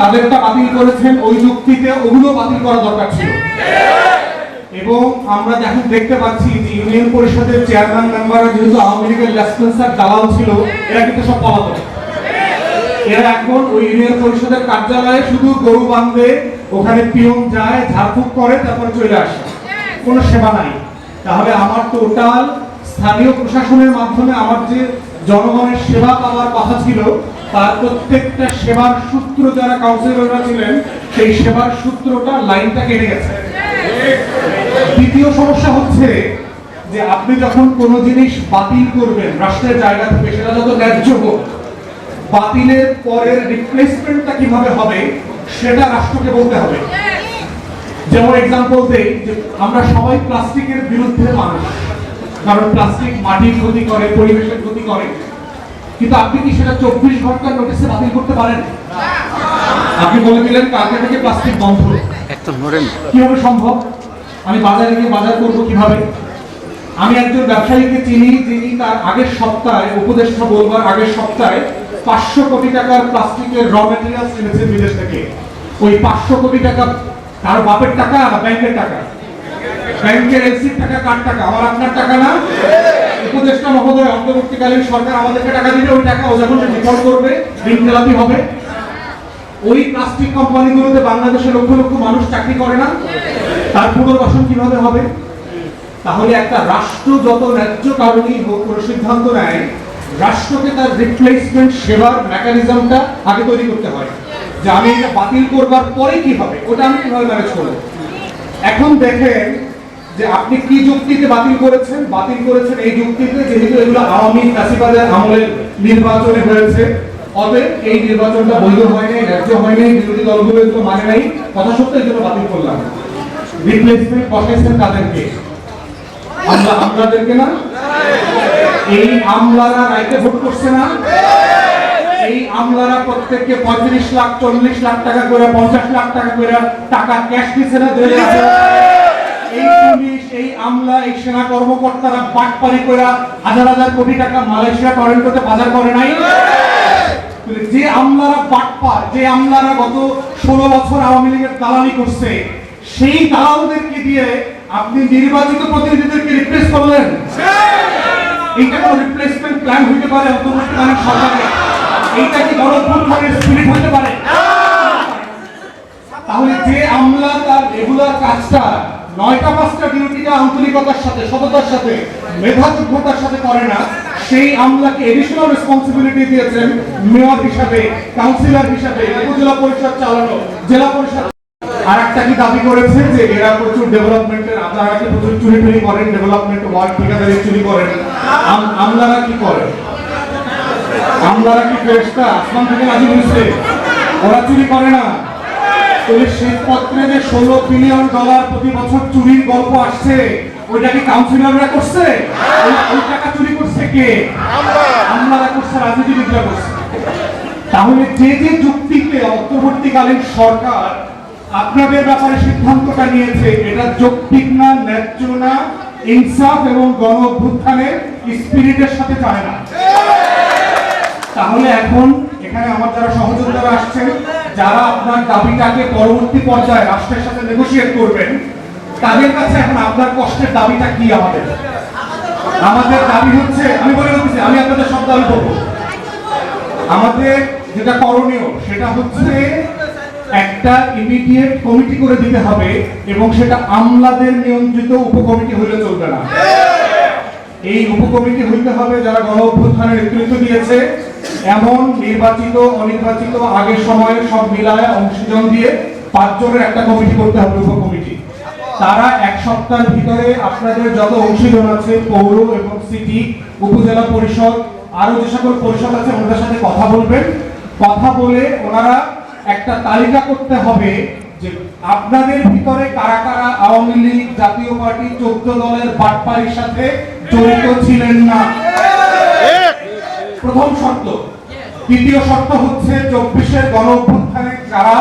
তাদেরটা বাতিল করেছেন, ওই যুক্তিতে ওগুলো বাতিল করা দরকার ছিল। এবং আমরা এখন দেখতে পাচ্ছি যে ইউনিয়ন পরিষদের চেয়ারম্যান মেম্বাররা যেহেতু আওয়ামী লীগের লেসপেন্সার দালাল ছিল, এরা কিন্তু সব পলাতক। এরা এখন ওই ইউনিয়ন পরিষদের কার্যালয়ে শুধু গরু বাঁধে, ওখানে পিয়ন যায়, ঝাড়ফুঁক করে, তারপরে চলে আসে, কোনো সেবা নাই। তাহলে আমার টোটাল স্থানীয় প্রশাসনের মাধ্যমে আমার যে জনগণের সেবা পাওয়ার কথা ছিল, তার প্রত্যেকটা সেবার সূত্র যারা কাউন্সিলররা ছিলেন, সেই সেবার সূত্রটা লাইনটা কেটে গেছে। দ্বিতীয় সমস্যা হচ্ছে যে আপনি যখন কোনো জিনিস বাতিল করবেন রাষ্ট্রের জায়গা থেকে, সেটা যত ন্যায্য হোক, বাতিলের পরের রিপ্লেসমেন্টটা কিভাবে হবে সেটা রাষ্ট্রকে বলতে হবে। যেমন এক্সাম্পল দেই যে আমরা সবাই প্লাস্টিকের বিরুদ্ধে মানুষ, কারণ প্লাস্টিক মাটির ক্ষতি করে, পরিবেশের ক্ষতি করে। কিন্তু আপনি কি সেটা 24 ঘন্টার নোটিশে বাতিল করতে পারেন? আপনি বলে দিলেন কালকে থেকে প্লাস্টিক বন্ধ, কিভাবে সম্ভব? আমি বাজারে গিয়ে বাজার করবো কিভাবে? আমি একজন ব্যবসায়ীকে চিনি যিনি তার আগের সপ্তাহে, উপদেষ্টা বলবার আগের সপ্তাহে 500 কোটি টাকার প্লাস্টিকের র ম্যাটেরিয়ালস এনেছে বিদেশ থেকে। ওই 500 কোটি টাকা তার বাপের টাকা না ব্যাংকের টাকা? ব্যাংকের এলসির টাকা, কার টাকা? আমার আপনার টাকা না? উপদেষ্টা মহোদয়, অন্তর্বর্তীকালীন সরকার আমাদেরকে টাকা দিবে, ওই টাকা ও যখন ডিফল্ট করবে, ঋণ খেলাপি হবে। ওই প্লাস্টিক কোম্পানিগুলোতে বাংলাদেশের লক্ষ লক্ষ মানুষ চাকরি করে না? তার পুনর্বাসন কিভাবে হবে? তাহলে একটা রাষ্ট্র যত ন্যায্য কারণেই হোক কোনো সিদ্ধান্ত নেয়, রাষ্ট্রকে তার রিপ্লেসমেন্ট সেবার মেকানিজমটা আগে তৈরি করতে হয়, যে আমি এটা বাতিল করবার পরে কি হবে, ওটা আমি কিভাবে ম্যানেজ করব। এখন দেখেন যে আপনি কি যুক্তিতে বাতিল করেছেন। বাতিল করেছেন এই যুক্তিতে যেহেতু এগুলো আওয়ামী ফ্যাসিবাদের আমলের নির্বাচনে হয়েছে, অতএব এই নির্বাচনটা বৈধ হয় নাই, ন্যায্য হয় নাই, বিরোধী দলগুলো এগুলো মানে নাই, কথা সত্ত্বেও এগুলো বাতিল করলাম। রিপ্লেসমেন্ট বসাইছেন তাদেরকে, আমলাদেরকে না? এই আমলারা রাইতে ভোট করছে না? এই আমলারা প্রত্যেককে 35 লাখ 40 লাখ টাকা করে, 50 লাখ টাকা করে টাকা ক্যাশ দিচ্ছে না? এই পুলিশ, এই আমলা, এই সেনা কর্মকর্তারা বাটপারি করে হাজার হাজার কোটি টাকা মালয়েশিয়া টরেন্টোতে বাজার করে নাই? যে আমলারা বাটপার, যে আমলারা গত 16 বছর আওয়ামী লীগের দালালি করছে, সেই দালালদেরকে দিয়ে আপনি নির্বাচিত প্রতিনিধিদেরকে রিপ্লেস করলেন। এইটা কোনো রিপ্লেসমেন্ট প্ল্যান হইতে পারে অন্তর্বর্তীকালীন সরকারে? এইটা কি গণতন্ত্রের স্পিরিট হইতে পারে? তাহলে যে আমলা তার রেগুলার কাজটা 9টা 5টা ডিউটিটা আন্তরিকতার সাথে, সততার সাথে, মেধাযোগ্যতার সাথে করে না, সেই আমলাকে এডিশনাল রেসপন্সিবিলিটি দিয়েছেন মেয়র হিসাবে, কাউন্সিলর হিসাবে, উপজেলা পরিষদ চালানো, জেলা পরিষদ। আর একটা কি দাবি করেছে যে এরা প্রচুর ডেভেলপমেন্টের, আপনারা কি প্রচুর চুরি করেন, ডেভেলপমেন্ট ওয়ার্ক ঠিকাদারি চুরি করেন। আমলারা কি করে? আমলারা কি ফেরেশতা আসমান থেকে নাজিল হয়েছে? ওরা চুরি করে না। ওই শ্বেতপত্রে যে $16 বিলিয়ন প্রতি বছর চুরির গল্প আসছে, ওইটা কি কাউন্সিলররা করছে? ওই টাকা চুরি করছে কে? আমলারা করছে, রাজনীতিবিদরা করছে। তাহলে যে যে যুক্তিতে অন্তর্বর্তীকালীন সরকার আপনাদের ব্যাপারে সিদ্ধান্তটা নিয়েছে, এটা যৌক্তিক না, ন্যায্য না, ইনসাফ এবং গণ অভ্যুত্থানের স্পিরিটের সাথে যায় না। তাহলে এখন এখানে আমার যারা সহযোদ্ধারা আসছেন, যারা আপনার দাবিটাকে পরবর্তী পর্যায়ে রাষ্ট্রের সাথে নেগোশিয়েট করবেন, তাদের কাছে এখন আপনার কষ্টের দাবিটা কি? আমাদের দাবি হচ্ছে, আমি বলে বলতেছি, আমি আপনাদের সব দাবি করবো। আমাদের যেটা করণীয় সেটা হচ্ছে একটা ইমিডিয়েট কমিটি করে দিতে হবে, এবং সেটা আমলাদের নিয়ন্ত্রিত উপকমিটি হইলে চলবে না। এই উপকমিটি হইতে হবে যারা গণ অভ্যুত্থানের নেতৃত্ব দিয়েছে, এমন নির্বাচিত, অনির্বাচিত, আগের সময়ে সব মিলায় অংশীজন দিয়ে 5 জনের একটা কমিটি করতে হবে, উপকমিটি। তারা 1 সপ্তাহের ভিতরে আপনাদের যত অংশীজন আছে, পৌর এবং সিটি, উপজেলা পরিষদ, আরো যে সকল পরিষদ আছে, ওনাদের সাথে কথা বলবেন। কথা বলে ওনারা একটা তালিকা করতে হবে যে আপনাদের ভিতরে কারা কারা আওয়ামী লীগ, জাতীয় পার্টি, 14 দলের বাটপারির সাথে জড়িত ছিলেন না, প্রথম শর্ত। দ্বিতীয় শর্ত হচ্ছে 24-এর গণ অভ্যুত্থানে যারা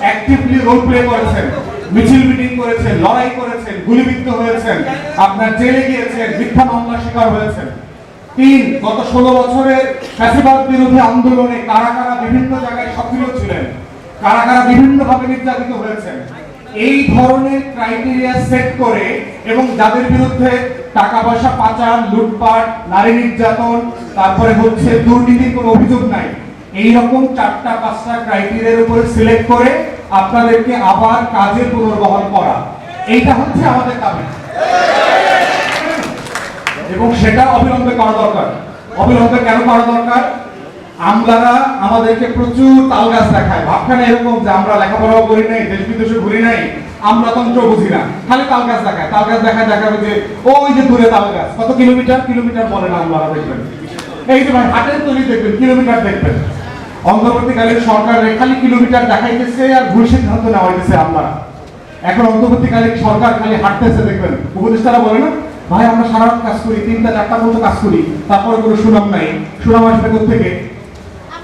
অ্যাক্টিভলি রোল প্লে করেছেন, মিছিল মিটিং করেছেন, লড়াই করেছেন, গুলিবিদ্ধ হয়েছেন, আপনার জেলে গিয়েছেন, মিথ্যা মামলার শিকার হয়েছেন। 3, গত 16 বছরের ফ্যাসিবাদ বিরোধী আন্দোলনে কারা কারা বিভিন্ন জায়গায় সক্রিয় ছিলেন, কারা কারা বিভিন্ন ভাবে নির্যাতিত হয়েছেন, এই ধরনের ক্রাইটেরিয়া সেট করে এবং যাদের বিরুদ্ধে টাকা পয়সা পাচার, লুটপাট, নারী নির্যাতন, তারপরে হচ্ছে দুর্নীতির কোনো অভিযোগ নাই, এই রকম 4-5টা ক্রাইটেরিয়ার উপরে সিলেক্ট করে আপনাদেরকে আবার কাজে পুনর্বহাল করা, এইটা হচ্ছে আমাদের দাবি এবং সেটা অবিলম্বে করা দরকার। অবিলম্বে কেন করা দরকার? আমলারা আমাদেরকে প্রচুর তাল গাছ দেখায়, ভাবখানে এরকম যে আমরা লেখাপড়াও করি নাই, দেশ বিদেশে ঘুরি নাই, আমরা তন্ত্র বুঝি না, খালি তাল গাছ দেখায়। তাল গাছ দেখায় দেখাবে যে ওই যে দূরে তাল গাছ, কত কিলোমিটার কিলোমিটার বলে না, আমলারা দেখবেন এই যে ভাই হাটের তৈরি দেখবেন, কিলোমিটার দেখবেন। অন্তর্বর্তীকালীন সরকারের খালি কিলোমিটার দেখাইতেছে আর ভুল সিদ্ধান্ত নেওয়া হইতেছে আমলারা। এখন অন্তর্বর্তীকালীন সরকার খালি হাঁটতেছে, দেখবেন উপদেষ্টারা বলে না ভাই আমরা সারা রাত কাজ করি, 3টা-4টা পর্যন্ত কাজ করি, তারপরে কোনো সুনাম নাই। সুনাম আসবে কোথেকে?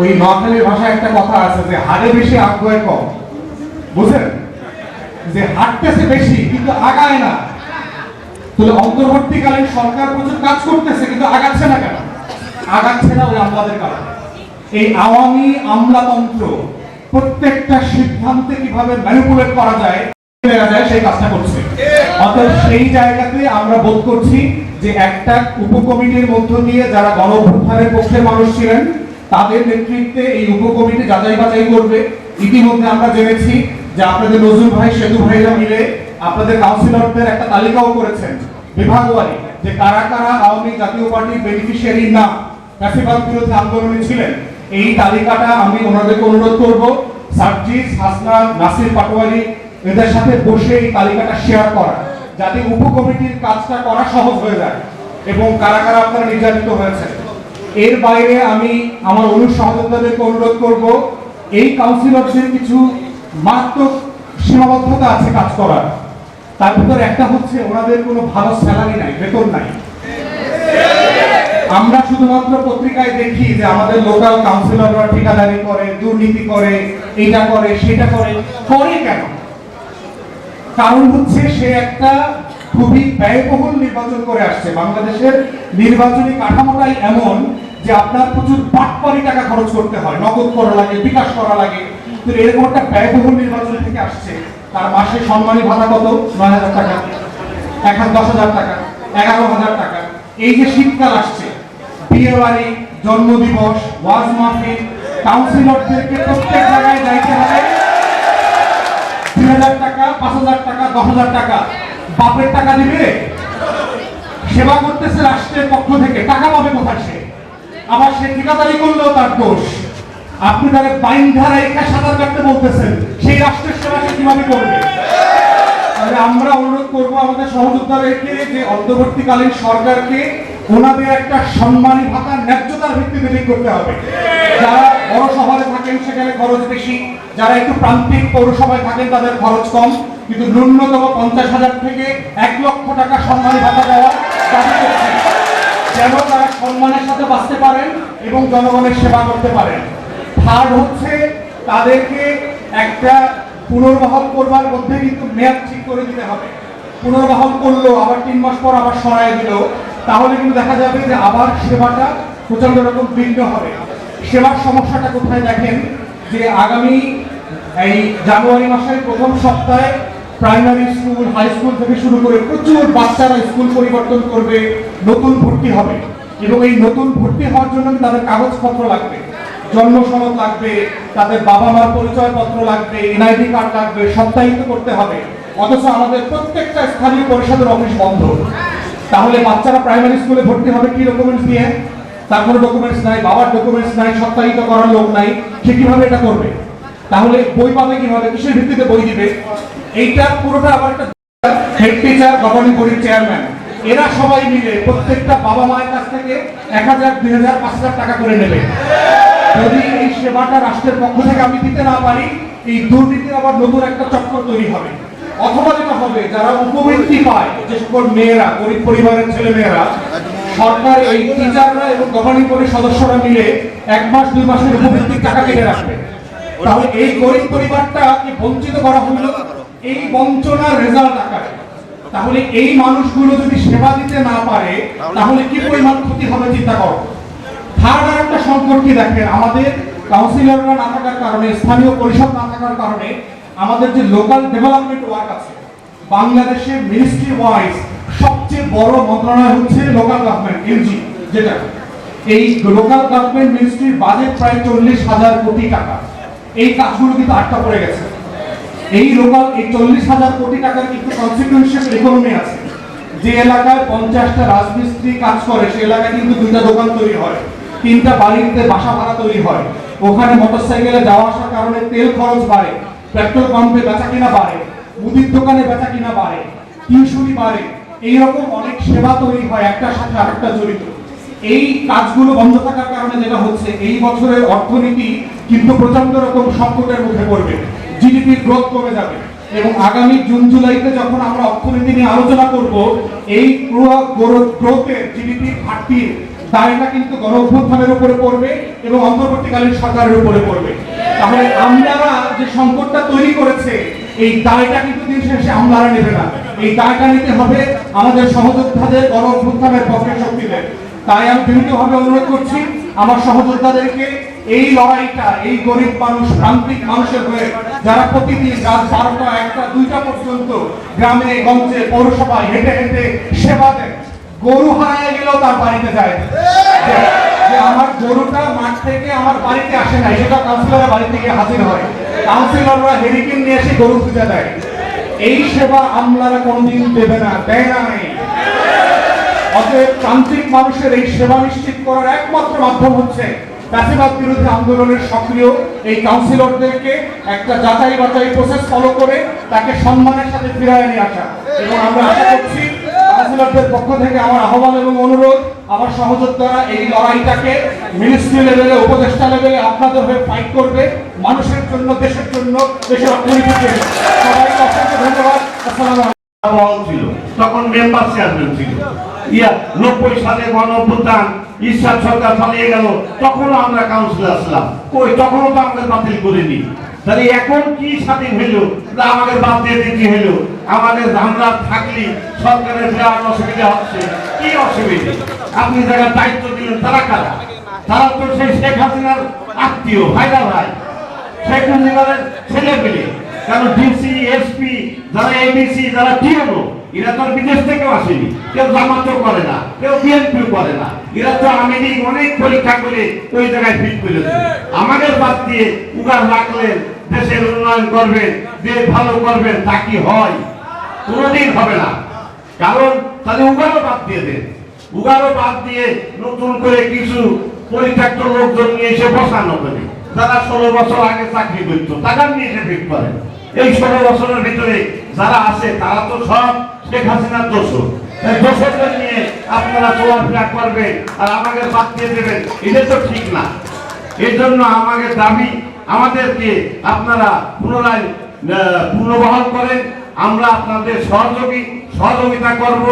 ওই নোয়াখালীর ভাষায় একটা কথা আছে যে হাড়ে বেশি আগ্রহে কম, বুঝলেন? যে হাঁটতেছে বেশি কিন্তু আগায় না। তাহলে অন্তর্বর্তীকালীন সরকার প্রচুর কাজ করতেছে কিন্তু আগাচ্ছে না কেন? আগাচ্ছে না ওই আমলাদের কারণে। এই আওয়ামী আমলাতন্ত্র প্রত্যেকটা সিদ্ধান্তে কিভাবে ম্যানিপুলেট করা যায় সেই কাজটা করছে। অতএব সেই জায়গাতে আমরা বোধ করছি যে একটা উপকমিটির মধ্য দিয়ে যারা গণঅভ্যুত্থানের পক্ষের মানুষ ছিলেন তাদের নেতৃত্বে এই উপকমিটি যাচাই বাছাই করবে। ইতিমধ্যে আমরা জেনেছি যে আপনাদের নজরুল ভাই, সেতু ভাইরা মিলে আপনাদের কাউন্সিলরদের একটা তালিকাও করেছেন বিভাগওয়ারি, যে কারা কারা আওয়ামী জাতীয় পার্টির বেনিফিশিয়ারি না, ফ্যাসিবাদ বিরোধী আন্দোলনে ছিলেন। এই তালিকাটা আমি ওনাদেরকে অনুরোধ করব সার্জিস, হাসনাত, নাসির পাটোয়ারি এদের সাথে বসে এই তালিকাটা শেয়ার করা, যাতে উপকমিটির কাজটা করা সহজ হয়ে যায় এবং কারা কারা আপনারা নির্যাতিত হয়েছে। এর বাইরে আমি আমার অনুসহযোদ্ধাদেরকে অনুরোধ করব, এই কাউন্সিলরদের কিছু মারাত্মক সীমাবদ্ধতা আছে কাজ করার। তার ভিতর একটা হচ্ছে ওনাদের কোনো ভালো স্যালারি নাই, বেতন নাই। আমরা শুধুমাত্র পত্রিকায় দেখি যে আমাদের লোকাল কাউন্সিলররা ঠিকাদারি করে, দুর্নীতি করে, এইটা করে সেটা করে। করে কেন? কারণ হচ্ছে সে একটা খুবই ব্যয়বহুল নির্বাচন করে আসছে। বাংলাদেশের নির্বাচনী কাঠামোটাই এমন যে আপনার প্রচুর বাটপারি টাকা খরচ করতে হয়, নগদ করা লাগে, বিকাশ করা লাগে। তো এরকম একটা ব্যয়বহুল নির্বাচন থেকে আসছে। তার মাসে সম্মানী ভাতা কত? 9,000 টাকা, 10,000 টাকা, 11,000 টাকা। এই যে শীতকাল আসছে, বিয়ে বাড়ি, জন্মদিবস, ওয়াজ মাহফিল, কাউন্সিলরদেরকে প্রত্যেক জায়গায় যাইতে হবে 2,000 টাকা, 5,000 টাকা, 10,000 টাকা। বাপের টাকা দিবে? সেবা করতেছে রাষ্ট্রের পক্ষ থেকে, টাকা পাবে কোথায় সে? আবার সে ঠিকাদারি করলেও তার দোষ। আপনি তাকে বাইন্ধা রেখে সাঁতার কাটতে বলতেছেন, সেই রাষ্ট্রের সেবা সে কিভাবে করবে? তাহলে আমরা অনুরোধ করবো আমাদের সহযোদ্ধাদেরকে যে অন্তর্বর্তীকালীন সরকারকে ওনাদের একটা সম্মানী ভাতা ন্যায্যতার ভিত্তিতে ঠিক করতে হবে। যারা বড় শহরে থাকেন সেখানে খরচ বেশি, যারা একটু প্রান্তিক পৌরসভায় থাকেন তাদের খরচ কম, কিন্তু ন্যূনতম 50,000 থেকে 1 লক্ষ টাকা সম্মানী ভাতা দেওয়ার দাবি করছে, যেন তারা সম্মানের সাথে বাঁচতে পারেন এবং জনগণের সেবা করতে পারেন। থার্ড হচ্ছে তাদেরকে একটা পুনর্বহাল করবার মধ্যে কিন্তু মেয়াদ ঠিক করে দিতে হবে। পুনর্বহাল করলো, আবার 3 মাস পর আবার সরাই দিল, তাহলে কিন্তু দেখা যাবে যে আবার সেবাটা প্রচন্ড রকম বিঘ্ন হবে। সেবার সমস্যাটা কোথায় দেখেন, যে আগামী এই জানুয়ারি মাসের প্রথম সপ্তাহে প্রাইমারি স্কুল, হাই স্কুল থেকে শুরু করে প্রচুর বাচ্চারা স্কুল পরিবর্তন করবে, নতুন ভর্তি হবে এবং এই নতুন ভর্তি হওয়ার জন্য তাদের কাগজপত্র লাগবে, জন্ম সনদ লাগবে, তাদের বাবা মার পরিচয়পত্র লাগবে, এনআইডি কার্ড লাগবে, সত্যায়িত করতে হবে। অথচ আমাদের প্রত্যেকটা স্থানীয় পরিষদের অফিস বন্ধ। তাহলে বাচ্চারা প্রাইমারি স্কুলে ভর্তি হবে কি ডকুমেন্টস দিয়ে? তার কোনো ডকুমেন্টস নাই, বাবার ডকুমেন্টস নাই, সত্যায়িত করার লোক নাই, সে কিভাবে এটা করবে? তাহলে বই পাবে কিভাবে? কিসের ভিত্তিতে বই দিবে? এইটা পুরোটা আবার একটা হেড টিচার, গভর্নিং বডির চেয়ারম্যান, এরা সবাই মিলে প্রত্যেকটা বাবা মায়ের কাছ থেকে 1,000, 2,000, 5,000 টাকা করে নেবে। যদি এই সেবাটা রাষ্ট্রের পক্ষ থেকে আমি দিতে না পারি, এই দুর্নীতির আবার নতুন একটা চক্র তৈরি হবে। অথবা যেটা হবে, যারা উপবৃত্তি পায়, যে সকল মেয়েরা, গরিব পরিবারের ছেলে মেয়েরা, সরকার এই টিচাররা এবং গভর্নিং বডির সদস্যরা মিলে 1 মাস 2 মাসের উপবৃত্তির টাকা কেটে রাখবে। তাহলে এই গরিব পরিবারটাকে বঞ্চিত করা হলো এই বঞ্চনার রেজাল্ট আকারে। তাহলে এই মানুষগুলো যদি সেবা দিতে না পারে তাহলে কি পরিমাণ ক্ষতি হবে চিন্তা করো। থার্ড আর একটা সংকট কি দেখেন, আমাদের কাউন্সিলররা না থাকার কারণে, স্থানীয় পরিষদ না থাকার কারণে আমাদের যে লোকাল ডেভেলপমেন্ট ওয়ার্ক আছে, বাংলাদেশের মিনিস্ট্রি ওয়াইজ সবচেয়ে বড় মন্ত্রণালয় হচ্ছে লোকাল গভর্নমেন্ট এলজি, যেটা এই লোকাল গভর্নমেন্ট মিনিস্ট্রির বাজেট প্রায় 40,000 কোটি টাকা। এই কাজগুলো কিন্তু আটকা পড়ে গেছে। এই 40,000 কোটি টাকার কিন্তু কনসিকুয়েন্সিয়াল ইকোনমি আছে। যে এলাকায় 50টা রাজমিস্ত্রি কাজ করে সেই এলাকায় কিন্তু 2টা দোকান তৈরি হয়, 3টা বাড়িতে বাসা ভাড়া তৈরি হয়। ওখানে মোটরসাইকেলে যাওয়া আসার কারণে তেল খরচ বাড়ে, পেট্রোল পাম্পে বেচা কিনা বাড়ে, মুদির দোকানে বেচা কিনা বাড়ে, টিউশনি বাড়ে। এইরকম অনেক সেবা তৈরি হয়, একটার সাথে আরেকটা জড়িত। এই কাজগুলো বন্ধ থাকার কারণে যেটা হচ্ছে, এই বছরের অর্থনীতি কিন্তু প্রচন্ড রকম সংকটের মুখে পড়বে, জিডিপির গ্রোথ কমে যাবে। এবং আগামী জুন জুলাইতে যখন আমরা অর্থনীতি নিয়ে আলোচনা করব, এই গ্রোথের জিডিপির ঘাটতির দায়টা কিন্তু গণঅভ্যুত্থানের উপরে পড়বে এবং অন্তর্বর্তীকালীন সরকারের উপরে পড়বে। তাহলে আমলারা যে সংকটটা তৈরি করেছে, এই দায়টা কিন্তু দিন শেষে আমলারা নেবে না, এই দায়টা নিতে হবে আমাদের সহযোদ্ধাদের, গণঅভ্যুত্থানের পক্ষে শক্তিদের। তাই আমি বিনীতভাবে অনুরোধ করছি আমার সহযোদ্ধাদেরকে এই লড়াইটা, এই গরিব মানুষ, প্রান্তিক মানুষের হয়ে যারা প্রতিদিন রাত 12টা, 1টা, 2টা পর্যন্ত গ্রামে গঞ্জে পৌরসভায় হেঁটে হেঁটে সেবা দেন, গরু হারিয়ে গেলেও তার বাড়িতে যায়, যে আমার গরুটা মাঠ থেকে আমার বাড়িতে আসে না, সেটা কাউন্সিলরের বাড়ি থেকে হাজির হয়, কাউন্সিলররা হেরিকেন নিয়ে এসে গরু খুঁজে দেয়। এই সেবা আমলারা কোনদিন দেবে না, দেয় না। নেই। অতএব প্রান্তিক মানুষের এই সেবা নিশ্চিত করার একমাত্র মাধ্যম হচ্ছে ফ্যাসিবাদ বিরোধী আন্দোলনের সক্রিয় এই কাউন্সিলরদেরকে একটা যাচাই বাছাই প্রসেস ফলো করে তাকে সম্মানের সাথে ফিরিয়ে নিয়ে আসা। এবং আমরা আশা করছি কাউন্সিলরদের পক্ষ থেকে আমার আহ্বান এবং অনুরোধ, আমার সহযোদ্ধারা এই লড়াইটাকে মিনিস্ট্রি লেভেলে, উপদেষ্টা লেভেলে আপনাদের হয়ে ফাইট করবে, মানুষের জন্য, দেশের জন্য, দেশের অর্থনীতির জন্য। সবাইকে অসংখ্য ধন্যবাদ। আসসালামু আলাইকুম। ছিল তখন মেম্বার চেয়ারম্যান ছিল। 90 সালে গণঅভ্যুত্থান, ঈশ্বর সরকার চালিয়ে গেল, তখনও আমরা কাউন্সিলর ছিলাম, কই তখনও তো আমাদের বাতিল করিনি। তাহলে এখন কি স্বাধীন হইল, আমাদের বাদ দিয়ে দিতে হইল? আমাদের আমরা থাকলে সরকারের বিরাট অসুবিধা হচ্ছে। কি অসুবিধা? আপনি যারা দায়িত্ব দিলেন তারা কারা? তারা তো সেই শেখ হাসিনার আত্মীয়, ভাইরা ভাই, শেখ মুজিবের ছেলে পেলে। কারণ ডিসি, এসপি, যারা এবিসি, যারা টিএনও, এরা তো বিদেশ থেকেও আসেনি, কেউ জামাতও করে না, কেউ বিএনপিও করে না। এরা তো আমেরিক অনেক পরীক্ষা করে ওই জায়গায় ফিট করেছে। আমাদের বাদ দিয়ে উগার রাখলেন, দেশের উন্নয়ন করবেন, দেশ ভালো করবেন, তা কি হয়? কোনোদিন হবে না। কারণ তাহলে উগারও বাদ দিয়ে দেন, উগারও বাদ দিয়ে নতুন করে কিছু পরিত্যক্ত লোকজন নিয়ে এসে বসানো করে, যারা 16 বছর আগে চাকরি করত টাকা নিয়ে এসে ফিট করে। এই 16 বছরের ভিতরে যারা আছে তারা তো সব শেখ হাসিনার দোষর। দোষরদের নিয়ে আপনারা চলাফেরা করবেন আর আমাকে বাদ দিয়ে দেবেন, এটা তো ঠিক না। এই জন্য আমাদের দাবি, আমাদেরকে আপনারা পুনরায় পুনর্বহাল করেন। আমরা আপনাদের সহযোগিতা করব,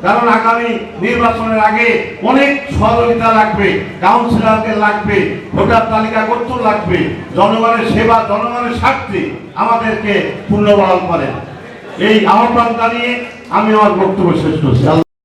কারণ আগামী নির্বাচনের আগে অনেক সহযোগিতা লাগবে, কাউন্সিলরদের লাগবে, ভোটার তালিকা করতে লাগবে। জনগণের সেবা, জনগণের স্বার্থে আমাদেরকে পুনর্বহাল করেন। এই আহ্বান জানিয়ে আমি আমার বক্তব্য শেষ করছি।